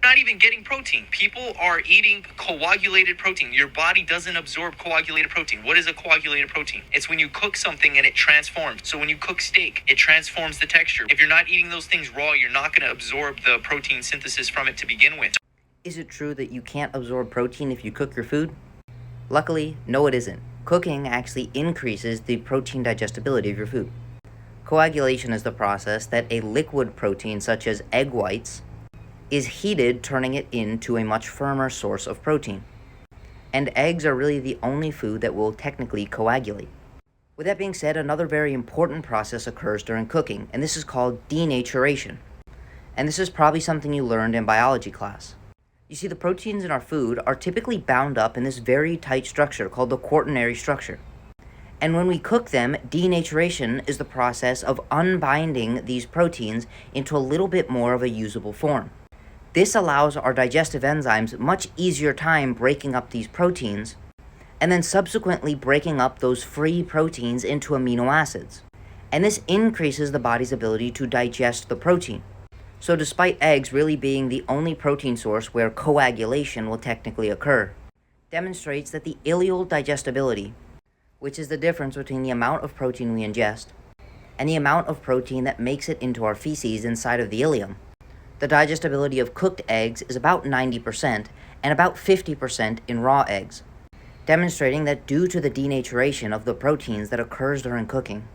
not even getting protein. People are eating coagulated protein. Your body doesn't absorb coagulated protein. What is a coagulated protein? It's when you cook something and it transforms. So when you cook steak, it transforms the texture. If you're not eating those things raw, you're not going to absorb the protein synthesis from it to begin with. Is it true that you can't absorb protein if you cook your food? Luckily, no it isn't. Cooking actually increases the protein digestibility of your food. Coagulation is the process that a liquid protein such as egg whites is heated, turning it into a much firmer source of protein. And eggs are really the only food that will technically coagulate. With that being said, another very important process occurs during cooking, and this is called denaturation. And this is probably something you learned in biology class. You see, the proteins in our food are typically bound up in this very tight structure called the quaternary structure. And when we cook them, denaturation is the process of unbinding these proteins into a little bit more of a usable form. This allows our digestive enzymes much easier time breaking up these proteins, and then subsequently breaking up those free proteins into amino acids. And this increases the body's ability to digest the protein. So despite eggs really being the only protein source where coagulation will technically occur, demonstrates that the ileal digestibility, which is the difference between the amount of protein we ingest and the amount of protein that makes it into our feces inside of the ileum, the digestibility of cooked eggs is about 90% and about 50% in raw eggs, demonstrating that due to the denaturation of the proteins that occurs during cooking,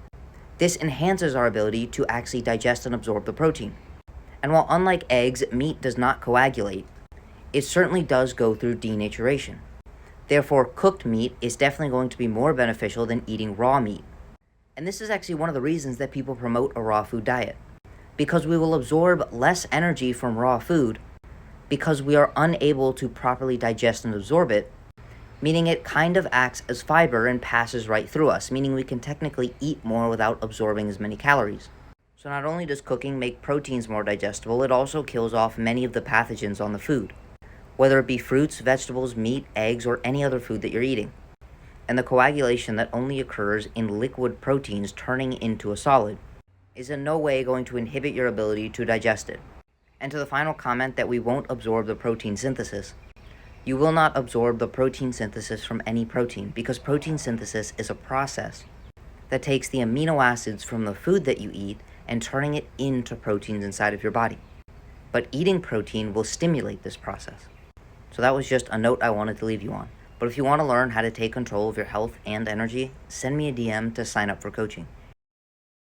this enhances our ability to actually digest and absorb the protein. And while unlike eggs, meat does not coagulate, it certainly does go through denaturation. Therefore, cooked meat is definitely going to be more beneficial than eating raw meat. And this is actually one of the reasons that people promote a raw food diet, because we will absorb less energy from raw food because we are unable to properly digest and absorb it, meaning it kind of acts as fiber and passes right through us, meaning we can technically eat more without absorbing as many calories. So not only does cooking make proteins more digestible, it also kills off many of the pathogens on the food, whether it be fruits, vegetables, meat, eggs, or any other food that you're eating. And the coagulation that only occurs in liquid proteins turning into a solid is in no way going to inhibit your ability to digest it. And to the final comment that we won't absorb the protein synthesis, you will not absorb the protein synthesis from any protein, because protein synthesis is a process that takes the amino acids from the food that you eat and turning it into proteins inside of your body. But eating protein will stimulate this process. So that was just a note I wanted to leave you on. But if you want to learn how to take control of your health and energy, send me a DM to sign up for coaching.